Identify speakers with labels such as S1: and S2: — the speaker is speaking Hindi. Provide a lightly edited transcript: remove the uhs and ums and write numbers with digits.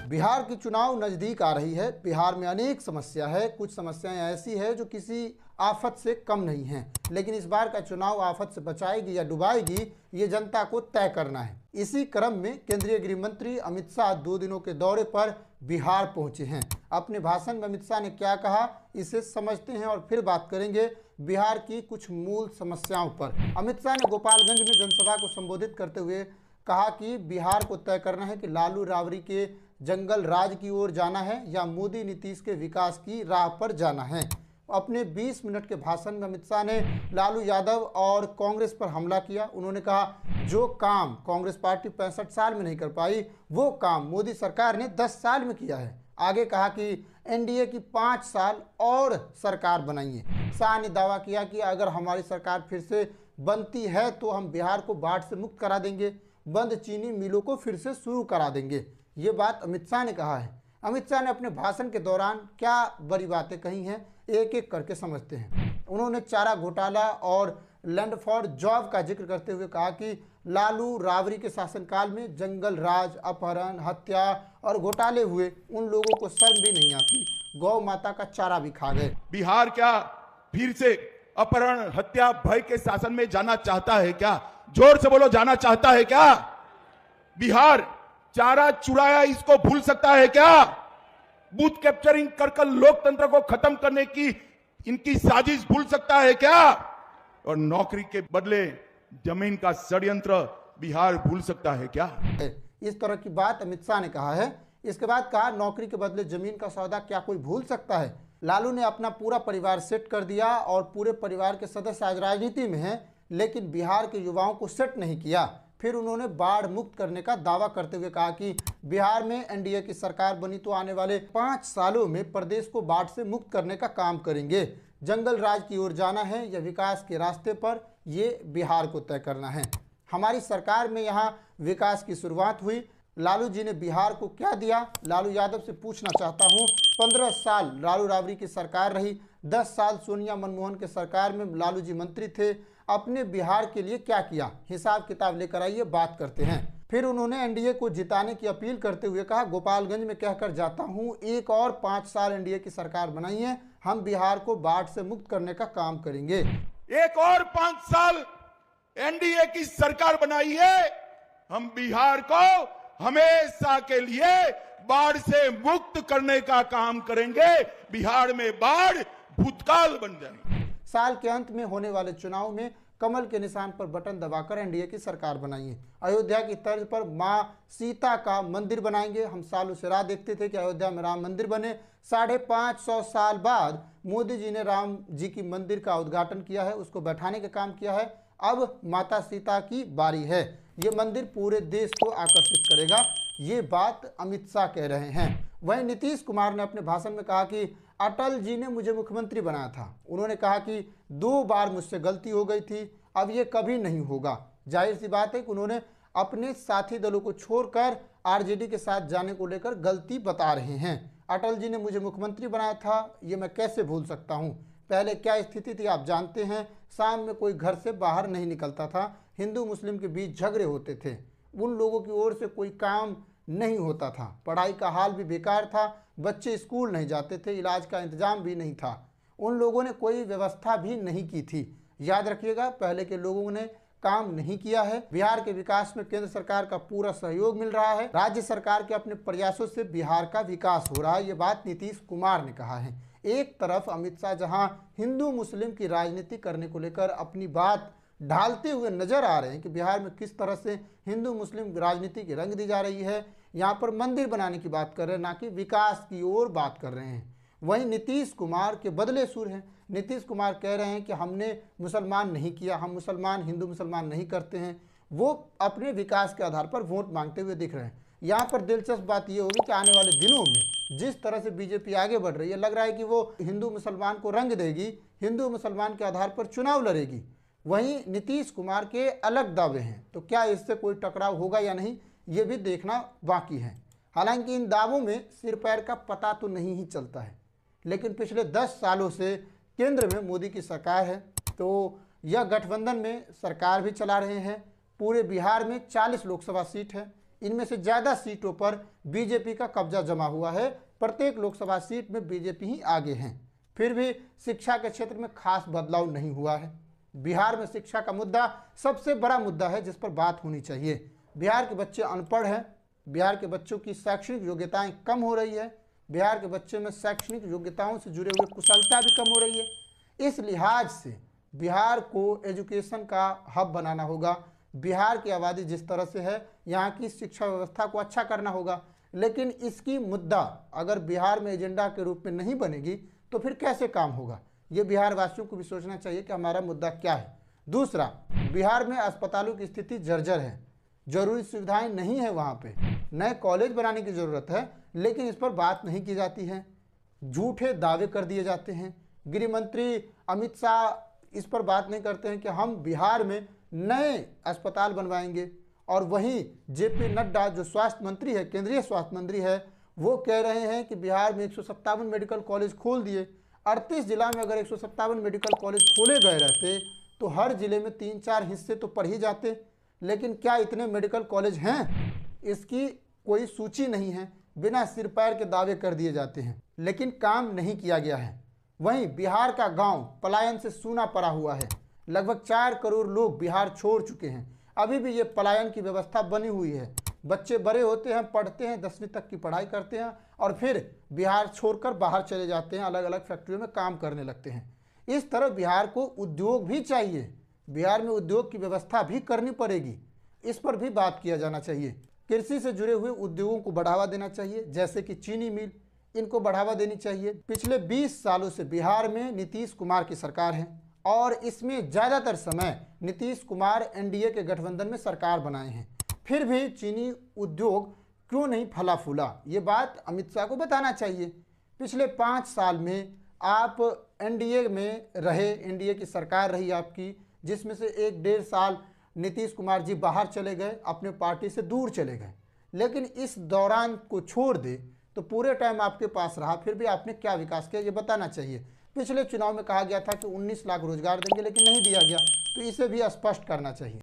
S1: बिहार की चुनाव नजदीक आ रही है। बिहार में अनेक समस्या है, कुछ समस्याएं ऐसी है जो किसी आफत से कम नहीं है, लेकिन इस बार का चुनाव आफत से बचाएगी या डुबाएगी ये जनता को तय करना है। इसी क्रम में केंद्रीय गृह मंत्री अमित शाह 2 दिनों के दौरे पर बिहार पहुंचे हैं। अपने भाषण में अमित शाह ने क्या कहा इसे समझते हैं और फिर बात करेंगे बिहार की कुछ मूल समस्याओं पर। अमित शाह ने गोपालगंज में जनसभा को संबोधित करते हुए कहा कि बिहार को तय करना है कि लालू राबड़ी के जंगल राज की ओर जाना है या मोदी नीतीश के विकास की राह पर जाना है। अपने 20 मिनट के भाषण में अमित शाह ने लालू यादव और कांग्रेस पर हमला किया। उन्होंने कहा जो काम कांग्रेस पार्टी 65 साल में नहीं कर पाई वो काम मोदी सरकार ने 10 साल में किया है। आगे कहा कि एनडीए की 5 साल और सरकार बनाइए। शाह ने दावा किया कि अगर हमारी सरकार फिर से बनती है तो हम बिहार को बाढ़ से मुक्त करा देंगे, बंद चीनी मिलों को फिर से शुरू करा देंगे। ये बात अमित शाह ने कहा है। अमित शाह ने अपने भाषण के दौरान क्या बड़ी बातें कही हैं एक एक करके समझते हैं। उन्होंने चारा घोटाला और लैंड फॉर जॉब का जिक्र करते हुए कहा कि लालू राबड़ी के शासनकाल में जंगल राज, अपहरण, हत्या और घोटाले हुए, उन लोगों को शर्म भी नहीं आती, गौ माता का चारा भी खा गए।
S2: बिहार क्या फिर से अपहरण, हत्या, भय के शासन में जाना चाहता है क्या? जोर से बोलो, जाना चाहता है क्या? बिहार चारा चुराया इसको भूल सकता है क्या? बूथ कैप्चरिंग कर लोकतंत्र को खत्म करने की इनकी साजिश भूल सकता है क्या? और नौकरी के बदले जमीन का षड्यंत्र बिहार भूल सकता है क्या?
S1: इस तरह की बात अमित शाह ने कहा है। इसके बाद कहा नौकरी के बदले जमीन का सौदा क्या कोई भूल सकता है? लालू ने अपना पूरा परिवार सेट कर दिया और पूरे परिवार के सदस्य आज राजनीति में हैं, लेकिन बिहार के युवाओं को सेट नहीं किया। फिर उन्होंने बाढ़ मुक्त करने का दावा करते हुए कहा कि बिहार में एनडीए की सरकार बनी तो आने वाले 5 सालों में प्रदेश को बाढ़ से मुक्त करने का काम करेंगे। जंगल राज की ओर जाना है या विकास के रास्ते पर, ये बिहार को तय करना है। हमारी सरकार में यहाँ विकास की शुरुआत हुई। लालू जी ने बिहार को क्या दिया? लालू यादव से पूछना चाहता हूँ। 15 साल लालू राबड़ी की सरकार रही, 10 साल सोनिया मनमोहन के सरकार में लालू जी मंत्री थे। अपने बिहार के लिए क्या किया? हिसाब किताब लेकर आइए, बात करते हैं। फिर उन्होंने एनडीए को जिताने की अपील करते हुए कहा गोपालगंज में कहकर जाता हूँ, एक और 5 साल एनडीए की सरकार बनाइए, हम बिहार को बाढ़ से मुक्त करने का काम करेंगे।
S2: एक और 5 साल एनडीए की सरकार बनाई है, हम बिहार को हमेशा के लिए बाढ़ से मुक्त करने का काम करेंगे। बिहार में बाढ़ भूतकाल बन जाएगी।
S1: साल के अंत में होने वाले चुनाव में कमल के निशान पर बटन दबाकर एनडीए की सरकार बनाइए। अयोध्या की तर्ज पर मां सीता का मंदिर बनाएंगे। हम सालों से राह देखते थे कि अयोध्या में राम मंदिर बने। 550 साल बाद मोदी जी ने राम जी की मंदिर का उद्घाटन किया है, उसको बैठाने का काम किया है। अब माता सीता की बारी है। ये मंदिर पूरे देश को आकर्षित करेगा, ये बात अमित शाह कह रहे हैं। वहीं नीतीश कुमार ने अपने भाषण में कहा कि अटल जी ने मुझे मुख्यमंत्री बनाया था। उन्होंने कहा कि 2 बार मुझसे गलती हो गई थी, अब ये कभी नहीं होगा। जाहिर सी बात है कि उन्होंने अपने साथी दलों को छोड़कर आरजेडी के साथ जाने को लेकर गलती बता रहे हैं। अटल जी ने मुझे मुख्यमंत्री बनाया था, ये मैं कैसे भूल सकता हूँ। पहले क्या स्थिति थी आप जानते हैं, शाम में कोई घर से बाहर नहीं निकलता था, हिंदू मुस्लिम के बीच झगड़े होते थे, उन लोगों की ओर से कोई काम नहीं होता था, पढ़ाई का हाल भी बेकार था, बच्चे स्कूल नहीं जाते थे, इलाज का इंतजाम भी नहीं था, उन लोगों ने कोई व्यवस्था भी नहीं की थी। याद रखिएगा, पहले के लोगों ने काम नहीं किया है। बिहार के विकास में केंद्र सरकार का पूरा सहयोग मिल रहा है। राज्य सरकार के अपने प्रयासों से बिहार का विकास हो रहा है, ये बात नीतीश कुमार ने कहा है। एक तरफ अमित शाह जहां हिंदू मुस्लिम की राजनीति करने को लेकर अपनी बात ढालते हुए नजर आ रहे हैं कि बिहार में किस तरह से हिंदू मुस्लिम राजनीति की रंग दी जा रही है, यहाँ पर मंदिर बनाने की बात कर रहे हैं, ना कि विकास की ओर बात कर रहे हैं। वहीं नीतीश कुमार के बदले सुर हैं। नीतीश कुमार कह रहे हैं कि हमने मुसलमान नहीं किया, हम मुसलमान हिंदू मुसलमान नहीं करते हैं। वो अपने विकास के आधार पर वोट मांगते हुए दिख रहे हैं। यहाँ पर दिलचस्प बात ये होगी कि आने वाले दिनों में जिस तरह से बीजेपी आगे बढ़ रही है, लग रहा है कि वो हिंदू मुसलमान को रंग देगी, हिंदू मुसलमान के आधार पर चुनाव लड़ेगी। वहीं नीतीश कुमार के अलग दावे हैं, तो क्या इससे कोई टकराव होगा या नहीं, ये भी देखना बाकी है। हालांकि इन दावों में सिर पैर का पता तो नहीं ही चलता है, लेकिन पिछले 10 सालों से केंद्र में मोदी की सरकार है, तो यह गठबंधन में सरकार भी चला रहे हैं। पूरे बिहार में 40 लोकसभा सीट है, इनमें से ज़्यादा सीटों पर बीजेपी का कब्जा जमा हुआ है। प्रत्येक लोकसभा सीट में बीजेपी ही आगे हैं। फिर भी शिक्षा के क्षेत्र में खास बदलाव नहीं हुआ है। बिहार में शिक्षा का मुद्दा सबसे बड़ा मुद्दा है जिस पर बात होनी चाहिए। बिहार के बच्चे अनपढ़ हैं, बिहार के बच्चों की शैक्षणिक योग्यताएं कम हो रही है, बिहार के बच्चे में शैक्षणिक योग्यताओं से जुड़े हुए कुशलता भी कम हो रही है। इस लिहाज से बिहार को एजुकेशन का हब बनाना होगा। बिहार की आबादी जिस तरह से है, यहाँ की शिक्षा व्यवस्था को अच्छा करना होगा, लेकिन इसकी मुद्दा अगर बिहार में एजेंडा के रूप में नहीं बनेगी तो फिर कैसे काम होगा। ये बिहार वासियों को भी सोचना चाहिए कि हमारा मुद्दा क्या है। दूसरा, बिहार में अस्पतालों की स्थिति जर्जर है, जरूरी सुविधाएं नहीं है, वहाँ पे नए कॉलेज बनाने की ज़रूरत है, लेकिन इस पर बात नहीं की जाती है। झूठे दावे कर दिए जाते हैं। गृह मंत्री अमित शाह इस पर बात नहीं करते हैं कि हम बिहार में नए अस्पताल बनवाएंगे, और वहीं जेपी नड्डा जो स्वास्थ्य मंत्री है, केंद्रीय स्वास्थ्य मंत्री है, वो कह रहे हैं कि बिहार में 157 मेडिकल कॉलेज खोल दिए। 38 जिला में अगर 157 मेडिकल कॉलेज खोले गए रहते तो हर जिले में 3-4 हिस्से तो पड़ ही जाते, लेकिन क्या इतने मेडिकल कॉलेज हैं? इसकी कोई सूची नहीं है। बिना सिर पैर के दावे कर दिए जाते हैं, लेकिन काम नहीं किया गया है। वहीं बिहार का गांव पलायन से सूना पड़ा हुआ है। लगभग 4 करोड़ लोग बिहार छोड़ चुके हैं। अभी भी ये पलायन की व्यवस्था बनी हुई है। बच्चे बड़े होते हैं, पढ़ते हैं, 10वीं तक की पढ़ाई करते हैं और फिर बिहार छोड़कर बाहर चले जाते हैं, अलग अलग फैक्ट्रियों में काम करने लगते हैं। इस तरह बिहार को उद्योग भी चाहिए, बिहार में उद्योग की व्यवस्था भी करनी पड़ेगी। इस पर भी बात किया जाना चाहिए। कृषि से जुड़े हुए उद्योगों को बढ़ावा देना चाहिए, जैसे कि चीनी मिल, इनको बढ़ावा देनी चाहिए। पिछले 20 सालों से बिहार में नीतीश कुमार की सरकार है और इसमें ज़्यादातर समय नीतीश कुमार एनडीए के गठबंधन में सरकार बनाए हैं। फिर भी चीनी उद्योग क्यों नहीं फला फूला, ये बात अमित शाह को बताना चाहिए। पिछले 5 साल में आप एनडीए में रहे, एनडीए की सरकार रही आपकी, जिसमें से 1-1.5 साल नीतीश कुमार जी बाहर चले गए, अपने पार्टी से दूर चले गए। लेकिन इस दौरान को छोड़ दे तो पूरे टाइम आपके पास रहा, फिर भी आपने क्या विकास किया ये बताना चाहिए। पिछले चुनाव में कहा गया था कि 19 लाख रोजगार देंगे, लेकिन नहीं दिया गया, तो इसे भी स्पष्ट करना चाहिए।